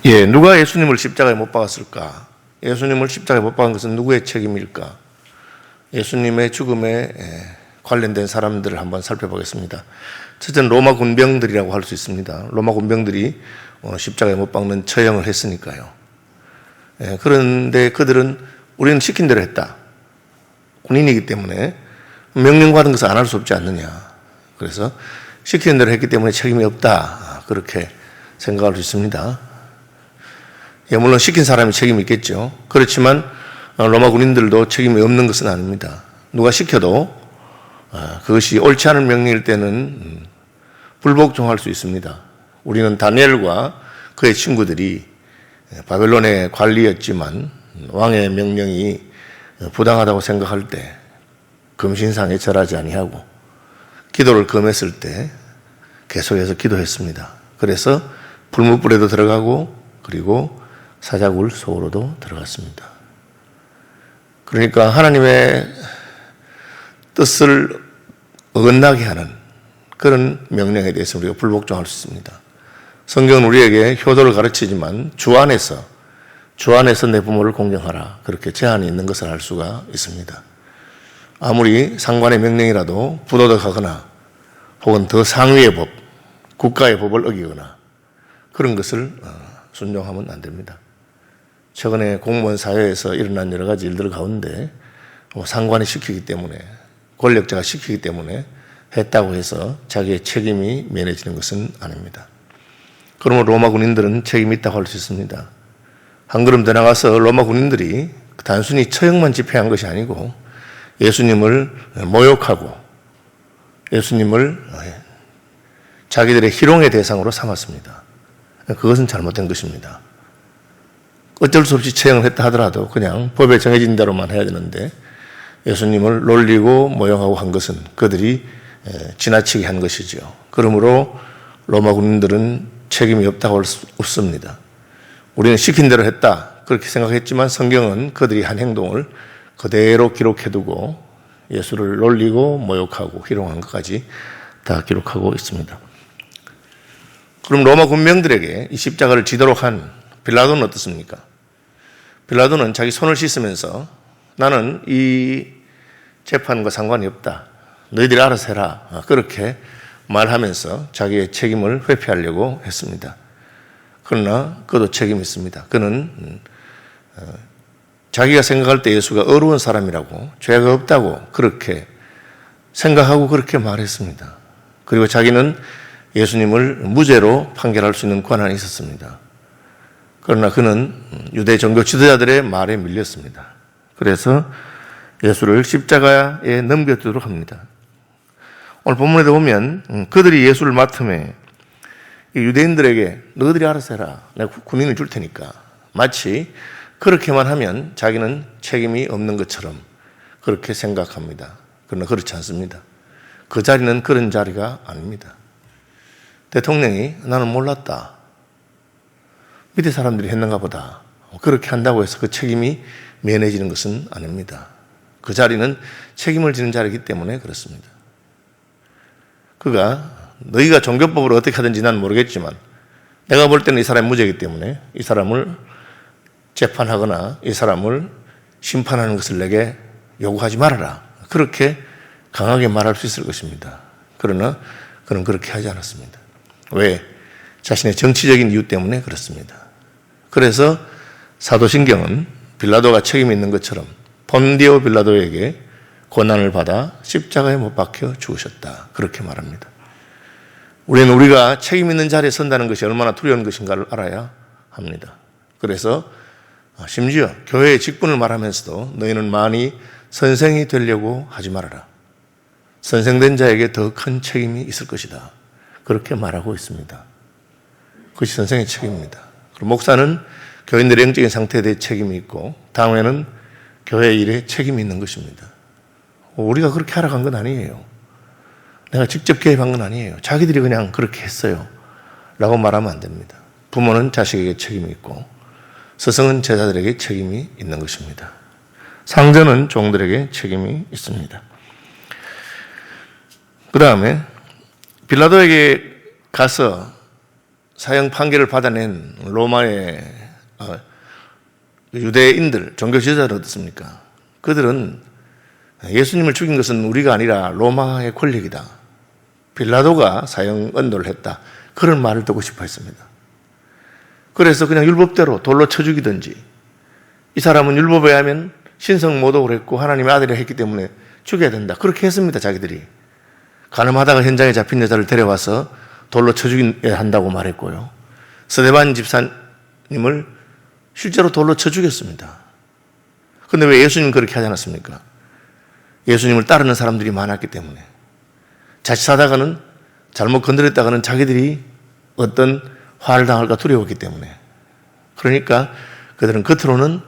예, 누가 예수님을 십자가에 못 박았을까? 예수님을 십자가에 못 박은 것은 누구의 책임일까? 예수님의 죽음에 관련된 사람들을 한번 살펴보겠습니다. 첫째는 로마 군병들이라고 할 수 있습니다. 로마 군병들이 십자가에 못 박는 처형을 했으니까요. 그런데 그들은 우리는 시킨 대로 했다. 군인이기 때문에 명령받은 것을 안 할 수 없지 않느냐. 그래서 시키는 대로 했기 때문에 책임이 없다. 그렇게 생각할 수 있습니다. 물론 시킨 사람이 책임이 있겠죠. 그렇지만 로마 군인들도 책임이 없는 것은 아닙니다. 누가 시켜도 그것이 옳지 않은 명령일 때는 불복종할 수 있습니다. 우리는 다니엘과 그의 친구들이 바벨론의 관리였지만 왕의 명령이 부당하다고 생각할 때 금신상에 절하지 아니하고 기도를 금했을 때 계속해서 기도했습니다. 그래서 불못불에도 들어가고 그리고 사자굴 속으로도 들어갔습니다. 그러니까 하나님의 뜻을 어긋나게 하는 그런 명령에 대해서 우리가 불복종할 수 있습니다. 성경은 우리에게 효도를 가르치지만 주 안에서 내 부모를 공경하라 그렇게 제한이 있는 것을 알 수가 있습니다. 아무리 상관의 명령이라도 부도덕하거나 혹은 더 상위의 법, 국가의 법을 어기거나 그런 것을 순종하면 안 됩니다. 최근에 공무원 사회에서 일어난 여러 가지 일들 가운데 상관이 시키기 때문에 권력자가 시키기 때문에 했다고 해서 자기의 책임이 면해지는 것은 아닙니다. 그러면 로마 군인들은 책임이 있다고 할 수 있습니다. 한 걸음 더 나가서 로마 군인들이 단순히 처형만 집행한 것이 아니고 예수님을 모욕하고 예수님을 자기들의 희롱의 대상으로 삼았습니다. 그것은 잘못된 것입니다. 어쩔 수 없이 처형을 했다 하더라도 그냥 법에 정해진 대로만 해야 되는데 예수님을 놀리고 모욕하고 한 것은 그들이 지나치게 한 것이죠. 그러므로 로마 군인들은 책임이 없다고 할 수 없습니다. 우리는 시킨 대로 했다 그렇게 생각했지만 성경은 그들이 한 행동을 그대로 기록해두고 예수를 놀리고 모욕하고 희롱한 것까지 다 기록하고 있습니다. 그럼 로마 군병들에게 이 십자가를 지도록 한 빌라도는 어떻습니까? 빌라도는 자기 손을 씻으면서 나는 이 재판과 상관이 없다. 너희들이 알아서 해라. 그렇게 말하면서 자기의 책임을 회피하려고 했습니다. 그러나 그도 책임이 있습니다. 그는 자기가 생각할 때 예수가 어려운 사람이라고 죄가 없다고 그렇게 생각하고 그렇게 말했습니다. 그리고 자기는 예수님을 무죄로 판결할 수 있는 권한이 있었습니다. 그러나 그는 유대 종교 지도자들의 말에 밀렸습니다. 그래서 예수를 십자가에 넘겨두도록 합니다. 오늘 본문에도 보면 그들이 예수를 맡음에 유대인들에게 너희들이 알아서 해라. 내가 군인을 줄 테니까. 마치 그렇게만 하면 자기는 책임이 없는 것처럼 그렇게 생각합니다. 그러나 그렇지 않습니다. 그 자리는 그런 자리가 아닙니다. 대통령이 나는 몰랐다. 밑에 사람들이 했는가 보다. 그렇게 한다고 해서 그 책임이 면해지는 것은 아닙니다. 그 자리는 책임을 지는 자리이기 때문에 그렇습니다. 그가 너희가 종교법으로 어떻게 하든지 난 모르겠지만 내가 볼 때는 이 사람이 무죄이기 때문에 이 사람을 재판하거나 이 사람을 심판하는 것을 내게 요구하지 말아라. 그렇게 강하게 말할 수 있을 것입니다. 그러나 그는 그렇게 하지 않았습니다. 왜? 자신의 정치적인 이유 때문에 그렇습니다. 그래서 사도신경은 빌라도가 책임이 있는 것처럼 본디오 빌라도에게 고난을 받아 십자가에 못 박혀 죽으셨다. 그렇게 말합니다. 우리는 우리가 책임 있는 자리에 선다는 것이 얼마나 두려운 것인가를 알아야 합니다. 그래서 심지어 교회의 직분을 말하면서도 너희는 많이 선생이 되려고 하지 말아라. 선생된 자에게 더 큰 책임이 있을 것이다. 그렇게 말하고 있습니다. 그것이 선생의 책임입니다. 그리고 목사는 교인들의 영적인 상태에 대해 책임이 있고 당회는 교회 일에 책임이 있는 것입니다. 우리가 그렇게 하라고 한 건 아니에요. 내가 직접 개입한 건 아니에요. 자기들이 그냥 그렇게 했어요. 라고 말하면 안 됩니다. 부모는 자식에게 책임이 있고 스승은 제자들에게 책임이 있는 것입니다. 상전은 종들에게 책임이 있습니다. 그 다음에 빌라도에게 가서 사형 판결을 받아낸 로마의 유대인들, 종교 지도자들 어떻습니까? 그들은 예수님을 죽인 것은 우리가 아니라 로마의 권력이다. 빌라도가 사형 언도를 했다. 그런 말을 듣고 싶어 했습니다. 그래서 그냥 율법대로 돌로 쳐 죽이든지, 이 사람은 율법에 의하면 신성모독을 했고 하나님의 아들이라 했기 때문에 죽여야 된다. 그렇게 했습니다, 자기들이. 가늠하다가 현장에 잡힌 여자를 데려와서 돌로 쳐 죽여야 한다고 말했고요. 스데반 집사님을 실제로 돌로 쳐 죽였습니다. 그런데 왜 예수님은 그렇게 하지 않았습니까? 예수님을 따르는 사람들이 많았기 때문에. 자칫하다가는, 잘못 건드렸다가는 자기들이 어떤 화를 당할까 두려웠기 때문에. 그러니까 그들은 겉으로는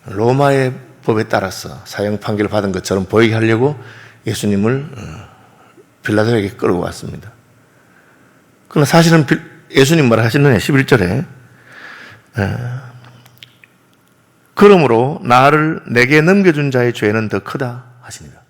로마의 법에 따라서 사형 판결을 받은 것처럼 보이게 하려고 예수님을 빌라도에게 끌고 왔습니다. 그러나 사실은 예수님 뭐라 하시느냐, 11절에 그러므로 나를 내게 넘겨준 자의 죄는 더 크다 하시니라.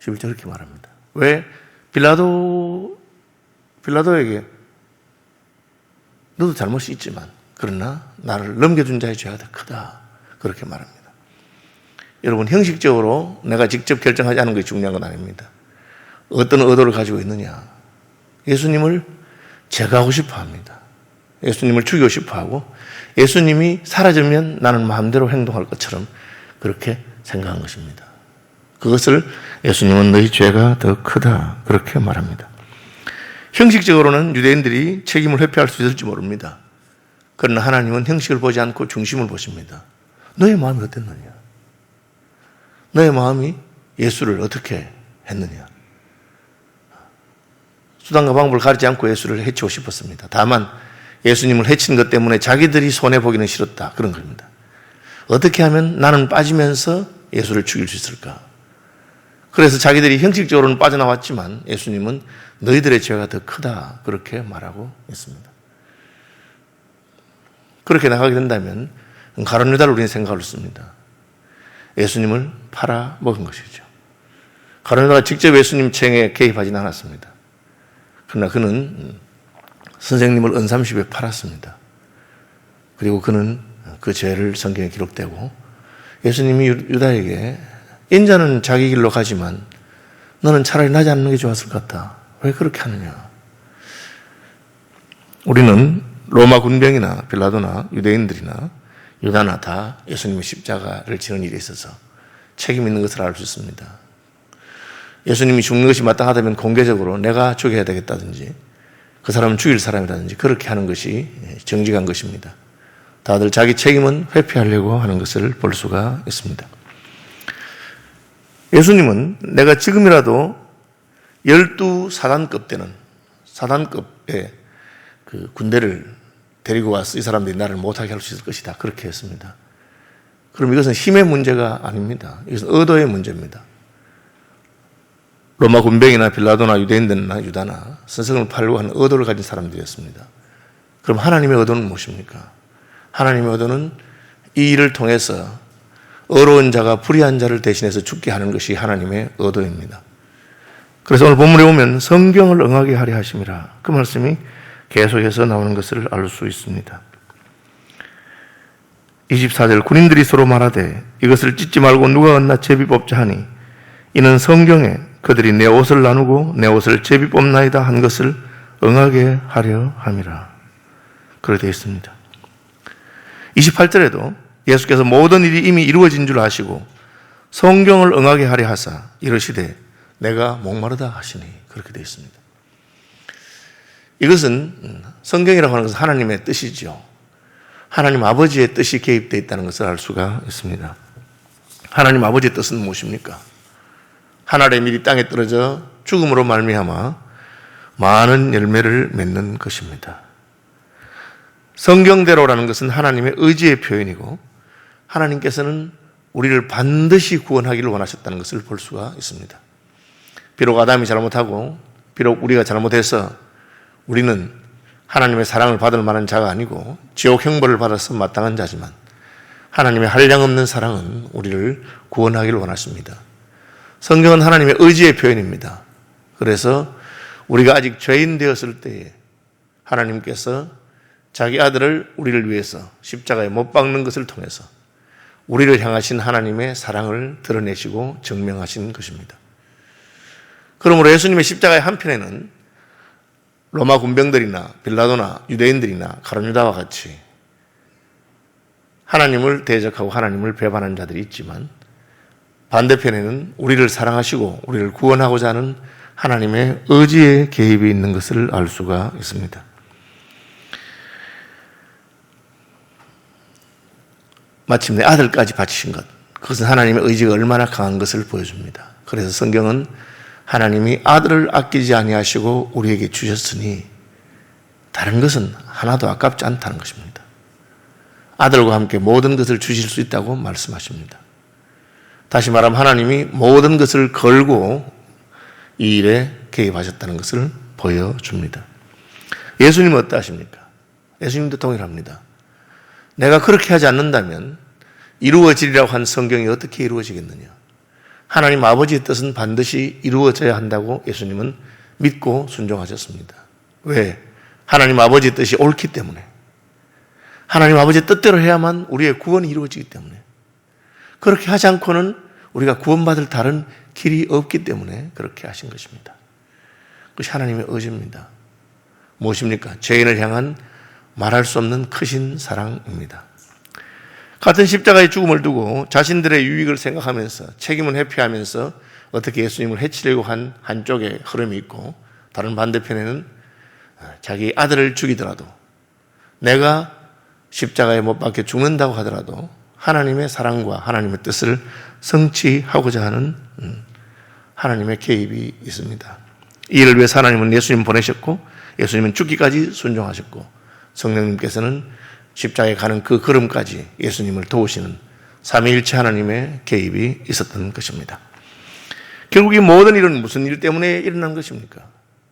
11절 그렇게 말합니다. 왜? 빌라도에게 너도 잘못이 있지만 그러나 나를 넘겨준 자의 죄가 더 크다, 그렇게 말합니다. 여러분, 형식적으로 내가 직접 결정하지 않은 것이 중요한 건 아닙니다. 어떤 의도를 가지고 있느냐. 예수님을 제거하고 싶어 합니다. 예수님을 죽이고 싶어 하고, 예수님이 사라지면 나는 마음대로 행동할 것처럼 그렇게 생각한 것입니다. 그것을 예수님은 너희 죄가 더 크다, 그렇게 말합니다. 형식적으로는 유대인들이 책임을 회피할 수 있을지 모릅니다. 그러나 하나님은 형식을 보지 않고 중심을 보십니다. 너의 마음이 어땠느냐? 너의 마음이 예수를 어떻게 했느냐? 수단과 방법을 가리지 않고 예수를 해치고 싶었습니다. 다만 예수님을 해친 것 때문에 자기들이 손해보기는 싫었다, 그런 겁니다. 어떻게 하면 나는 빠지면서 예수를 죽일 수 있을까? 그래서 자기들이 형식적으로는 빠져나왔지만 예수님은 너희들의 죄가 더 크다, 그렇게 말하고 있습니다. 그렇게 나가게 된다면 가룟 유다를 우리는 생각할 수 있습니다. 예수님을 팔아먹은 것이죠. 가룟 유다가 직접 예수님 챙에 개입하지는 않았습니다. 그러나 그는 선생님을 은삼십에 팔았습니다. 그리고 그는 그 죄를 성경에 기록되고, 예수님이 유다에게 인자는 자기 길로 가지만 너는 차라리 나지 않는 게 좋았을 것 같다. 왜 그렇게 하느냐? 우리는 로마 군병이나 빌라도나 유대인들이나 유다나 다 예수님의 십자가를 지는 일에 있어서 책임 있는 것을 알 수 있습니다. 예수님이 죽는 것이 마땅하다면 공개적으로 내가 죽여야 되겠다든지 그 사람은 죽일 사람이라든지 그렇게 하는 것이 정직한 것입니다. 다들 자기 책임은 회피하려고 하는 것을 볼 수가 있습니다. 예수님은 내가 지금이라도 12사단급 되는 사단급의 그 군대를 데리고 와서 이 사람들이 나를 못하게 할 수 있을 것이다, 그렇게 했습니다. 그럼 이것은 힘의 문제가 아닙니다. 이것은 의도의 문제입니다. 로마 군병이나 빌라도나 유대인들이나 유다나 선생을 팔려고 하는 의도를 가진 사람들이었습니다. 그럼 하나님의 의도는 무엇입니까? 하나님의 의도는 이 일을 통해서 어려운 자가 불의한 자를 대신해서 죽게 하는 것이 하나님의 의도입니다. 그래서 오늘 본문에 보면 성경을 응하게 하려 하심이라, 그 말씀이 계속해서 나오는 것을 알 수 있습니다. 24절, 군인들이 서로 말하되 이것을 찢지 말고 누가 얻나 제비 뽑자 하니 이는 성경에 그들이 내 옷을 나누고 내 옷을 제비 뽑나이다 한 것을 응하게 하려 함이라, 그렇게 되어 있습니다. 28절에도 예수께서 모든 일이 이미 이루어진 줄 아시고 성경을 응하게 하려 하사 이르시되 내가 목마르다 하시니, 그렇게 되어 있습니다. 이것은 성경이라고 하는 것은 하나님의 뜻이죠. 하나님 아버지의 뜻이 개입되어 있다는 것을 알 수가 있습니다. 하나님 아버지의 뜻은 무엇입니까? 하늘의 밀이 땅에 떨어져 죽음으로 말미암아 많은 열매를 맺는 것입니다. 성경대로라는 것은 하나님의 의지의 표현이고, 하나님께서는 우리를 반드시 구원하기를 원하셨다는 것을 볼 수가 있습니다. 비록 아담이 잘못하고 비록 우리가 잘못해서 우리는 하나님의 사랑을 받을 만한 자가 아니고 지옥 형벌을 받아서 마땅한 자지만 하나님의 한량없는 사랑은 우리를 구원하기를 원하십니다. 성경은 하나님의 의지의 표현입니다. 그래서 우리가 아직 죄인 되었을 때에 하나님께서 자기 아들을 우리를 위해서 십자가에 못 박는 것을 통해서 우리를 향하신 하나님의 사랑을 드러내시고 증명하신 것입니다. 그러므로 예수님의 십자가의 한편에는 로마 군병들이나 빌라도나 유대인들이나 가룟유다와 같이 하나님을 대적하고 하나님을 배반하는 자들이 있지만, 반대편에는 우리를 사랑하시고 우리를 구원하고자 하는 하나님의 의지의 개입이 있는 것을 알 수가 있습니다. 마침내 아들까지 바치신 것, 그것은 하나님의 의지가 얼마나 강한 것을 보여줍니다. 그래서 성경은 하나님이 아들을 아끼지 아니하시고 우리에게 주셨으니 다른 것은 하나도 아깝지 않다는 것입니다. 아들과 함께 모든 것을 주실 수 있다고 말씀하십니다. 다시 말하면 하나님이 모든 것을 걸고 이 일에 개입하셨다는 것을 보여줍니다. 예수님은 어떠하십니까? 예수님도 동일합니다. 내가 그렇게 하지 않는다면 이루어지리라고 한 성경이 어떻게 이루어지겠느냐? 하나님 아버지의 뜻은 반드시 이루어져야 한다고 예수님은 믿고 순종하셨습니다. 왜? 하나님 아버지의 뜻이 옳기 때문에. 하나님 아버지의 뜻대로 해야만 우리의 구원이 이루어지기 때문에. 그렇게 하지 않고는 우리가 구원받을 다른 길이 없기 때문에 그렇게 하신 것입니다. 그것이 하나님의 의지입니다. 무엇입니까? 죄인을 향한 말할 수 없는 크신 사랑입니다. 같은 십자가의 죽음을 두고 자신들의 유익을 생각하면서 책임을 회피하면서 어떻게 예수님을 해치려고 한 한쪽의 흐름이 있고, 다른 반대편에는 자기 아들을 죽이더라도, 내가 십자가에 못 박혀 죽는다고 하더라도 하나님의 사랑과 하나님의 뜻을 성취하고자 하는 하나님의 개입이 있습니다. 이 일을 위해서 하나님은 예수님 보내셨고, 예수님은 죽기까지 순종하셨고, 성령님께서는 십자가에 가는 그 걸음까지 예수님을 도우시는 삼위일체 하나님의 개입이 있었던 것입니다. 결국 이 모든 일은 무슨 일 때문에 일어난 것입니까?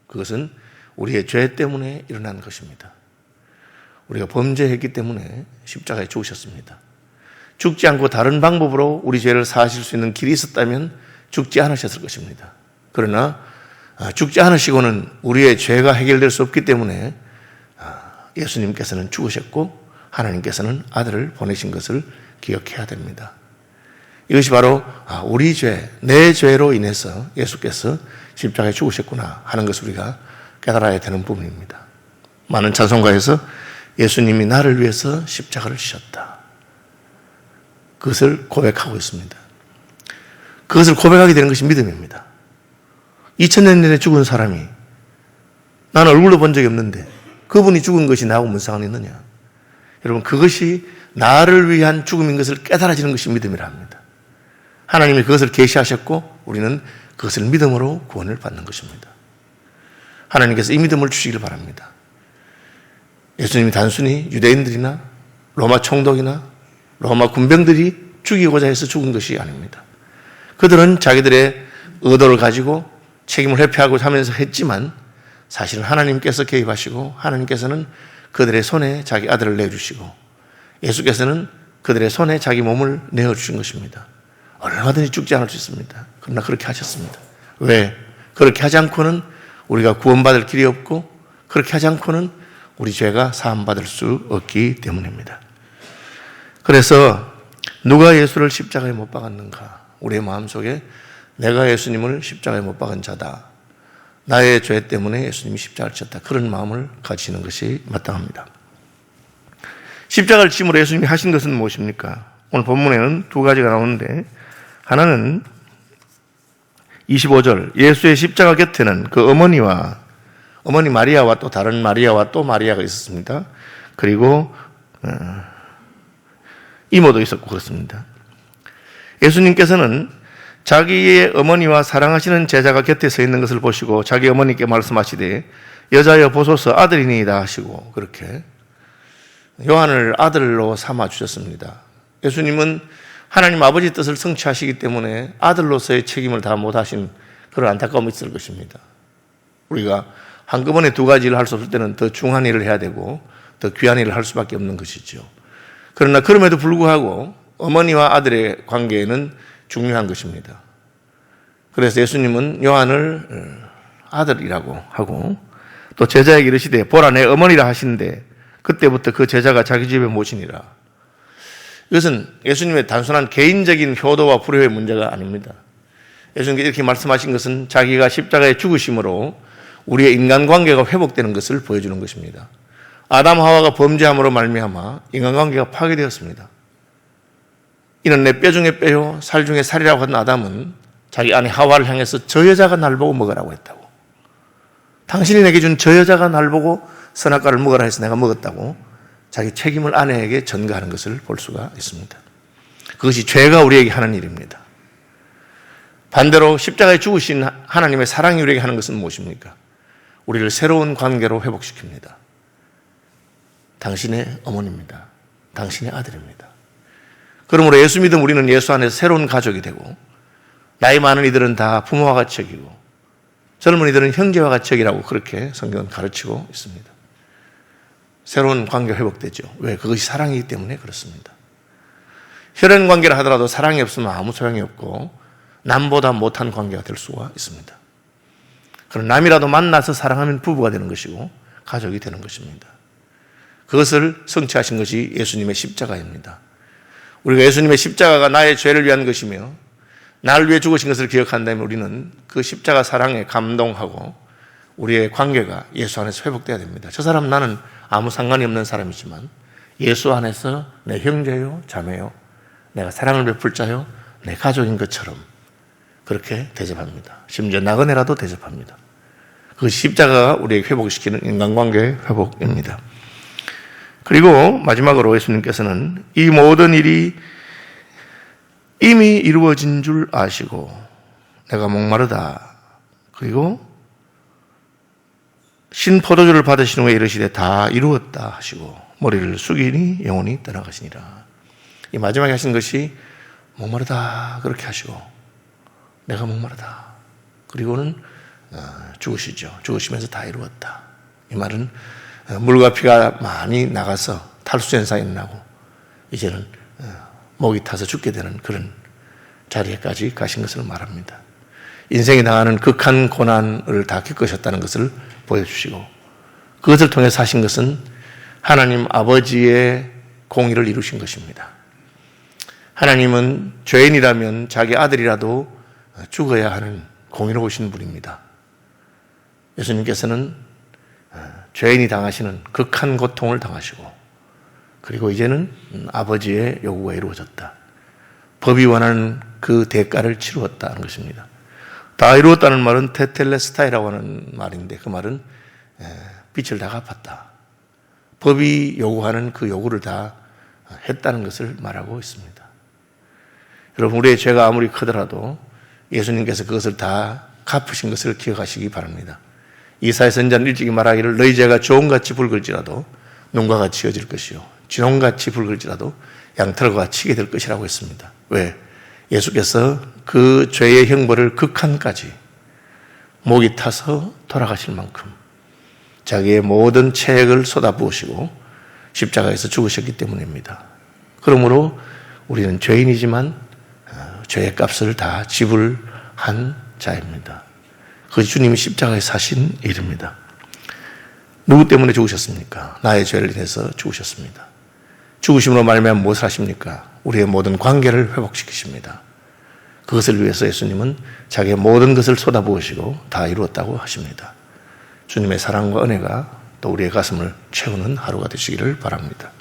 그것은 우리의 죄 때문에 일어난 것입니다. 우리가 범죄했기 때문에 십자가에 죽으셨습니다. 죽지 않고 다른 방법으로 우리 죄를 사하실 수 있는 길이 있었다면 죽지 않으셨을 것입니다. 그러나 죽지 않으시고는 우리의 죄가 해결될 수 없기 때문에 예수님께서는 죽으셨고 하나님께서는 아들을 보내신 것을 기억해야 됩니다. 이것이 바로 우리 죄, 내 죄로 인해서 예수께서 십자가에 죽으셨구나 하는 것을 우리가 깨달아야 되는 부분입니다. 많은 찬송가에서 예수님이 나를 위해서 십자가를 지셨다, 그것을 고백하고 있습니다. 그것을 고백하게 되는 것이 믿음입니다. 2000년 전에 죽은 사람이 나는 얼굴로 본 적이 없는데 그분이 죽은 것이 나하고 무슨 상관이 있느냐? 여러분, 그것이 나를 위한 죽음인 것을 깨달아지는 것이 믿음이라 합니다. 하나님이 그것을 계시하셨고 우리는 그것을 믿음으로 구원을 받는 것입니다. 하나님께서 이 믿음을 주시길 바랍니다. 예수님이 단순히 유대인들이나 로마 총독이나 로마 군병들이 죽이고자 해서 죽은 것이 아닙니다. 그들은 자기들의 의도를 가지고 책임을 회피하고자 하면서 했지만 사실은 하나님께서 개입하시고 하나님께서는 그들의 손에 자기 아들을 내주시고 예수께서는 그들의 손에 자기 몸을 내어주신 것입니다. 얼마든지 죽지 않을 수 있습니다. 그러나 그렇게 하셨습니다. 왜? 그렇게 하지 않고는 우리가 구원받을 길이 없고 그렇게 하지 않고는 우리 죄가 사함받을 수 없기 때문입니다. 그래서 누가 예수를 십자가에 못 박았는가? 우리의 마음속에 내가 예수님을 십자가에 못 박은 자다, 나의 죄 때문에 예수님이 십자가를 졌다, 그런 마음을 가지는 것이 마땅합니다. 십자가를 짐으로 예수님이 하신 것은 무엇입니까? 오늘 본문에는 두 가지가 나오는데, 하나는 25절 예수의 십자가 곁에는 그 어머니 마리아와 또 다른 마리아와 또 마리아가 있었습니다. 그리고 이모도 있었고 그렇습니다. 예수님께서는 자기의 어머니와 사랑하시는 제자가 곁에 서 있는 것을 보시고 자기 어머니께 말씀하시되 여자여 보소서 아들이니이다 하시고 그렇게 요한을 아들로 삼아 주셨습니다. 예수님은 하나님 아버지 뜻을 성취하시기 때문에 아들로서의 책임을 다 못하신 그런 안타까움이 있을 것입니다. 우리가 한꺼번에 두 가지 일을 할 수 없을 때는 더 중한 일을 해야 되고 더 귀한 일을 할 수밖에 없는 것이죠. 그러나 그럼에도 불구하고 어머니와 아들의 관계는 중요한 것입니다. 그래서 예수님은 요한을 아들이라고 하고 또 제자에게 이르시되 보라 내 어머니라 하시는데 그때부터 그 제자가 자기 집에 모시니라. 이것은 예수님의 단순한 개인적인 효도와 불효의 문제가 아닙니다. 예수님께서 이렇게 말씀하신 것은 자기가 십자가에 죽으심으로 우리의 인간관계가 회복되는 것을 보여주는 것입니다. 아담 하와가 범죄함으로 말미암아 인간관계가 파괴되었습니다. 이는 내 뼈 중에 뼈요 살 중에 살이라고 하던 아담은 자기 아내 하와를 향해서 저 여자가 날 보고 먹으라고 했다고. 당신이 내게 준 저 여자가 날 보고 선악과를 먹으라 해서 내가 먹었다고 자기 책임을 아내에게 전가하는 것을 볼 수가 있습니다. 그것이 죄가 우리에게 하는 일입니다. 반대로 십자가에 죽으신 하나님의 사랑이 우리에게 하는 것은 무엇입니까? 우리를 새로운 관계로 회복시킵니다. 당신의 어머니입니다. 당신의 아들입니다. 그러므로 예수 믿음 우리는 예수 안에서 새로운 가족이 되고 나이 많은 이들은 다 부모와 같이 여기고 젊은이들은 형제와 같이 여기라고 그렇게 성경은 가르치고 있습니다. 새로운 관계가 회복되죠. 왜? 그것이 사랑이기 때문에 그렇습니다. 혈연 관계를 하더라도 사랑이 없으면 아무 소용이 없고 남보다 못한 관계가 될 수가 있습니다. 그런 남이라도 만나서 사랑하면 부부가 되는 것이고 가족이 되는 것입니다. 그것을 성취하신 것이 예수님의 십자가입니다. 우리가 예수님의 십자가가 나의 죄를 위한 것이며 나를 위해 죽으신 것을 기억한다면 우리는 그 십자가 사랑에 감동하고 우리의 관계가 예수 안에서 회복돼야 됩니다. 저 사람 나는 아무 상관이 없는 사람이지만 예수 안에서 내 형제요 자매요 내가 사랑을 베풀 자요 내 가족인 것처럼 그렇게 대접합니다. 심지어 나그네라도 대접합니다. 그 십자가가 우리에게 회복시키는 인간관계의 회복입니다. 그리고 마지막으로 예수님께서는 이 모든 일이 이미 이루어진 줄 아시고 내가 목마르다. 그리고 신포도주를 받으시는 후에 이르시되 다 이루었다 하시고 머리를 숙이니 영혼이 떠나가시니라. 이 마지막에 하신 것이 목마르다 그렇게 하시고 내가 목마르다. 그리고는 죽으시죠. 죽으시면서 다 이루었다. 이 말은 물과 피가 많이 나가서 탈수 현상이 일어나고 이제는 목이 타서 죽게 되는 그런 자리에까지 가신 것을 말합니다. 인생이 당하는 극한 고난을 다 겪으셨다는 것을 보여주시고 그것을 통해서 하신 것은 하나님 아버지의 공의를 이루신 것입니다. 하나님은 죄인이라면 자기 아들이라도 죽어야 하는 공의로우신 분입니다. 예수님께서는 죄인이 당하시는 극한 고통을 당하시고 그리고 이제는 아버지의 요구가 이루어졌다. 법이 원하는 그 대가를 치루었다는 것입니다. 다 이루었다는 말은 테텔레스타이라고 하는 말인데 그 말은 빛을 다 갚았다. 법이 요구하는 그 요구를 다 했다는 것을 말하고 있습니다. 여러분 우리의 죄가 아무리 크더라도 예수님께서 그것을 다 갚으신 것을 기억하시기 바랍니다. 이사야 선지자는 일찍이 말하기를 너희 죄가 조음같이 붉을지라도 눈과 같이 어질 것이요 진홍같이 붉을지라도 양털과 같이 희게 될 것이라고 했습니다. 왜? 예수께서 그 죄의 형벌을 극한까지 목이 타서 돌아가실 만큼 자기의 모든 체액을 쏟아부으시고 십자가에서 죽으셨기 때문입니다. 그러므로 우리는 죄인이지만 죄의 값을 다 지불한 자입니다. 그것이 주님이 십자가에 사신 일입니다. 누구 때문에 죽으셨습니까? 나의 죄를 인해서 죽으셨습니다. 죽으심으로 말미암아 무엇을 하십니까? 우리의 모든 관계를 회복시키십니다. 그것을 위해서 예수님은 자기의 모든 것을 쏟아부으시고 다 이루었다고 하십니다. 주님의 사랑과 은혜가 또 우리의 가슴을 채우는 하루가 되시기를 바랍니다.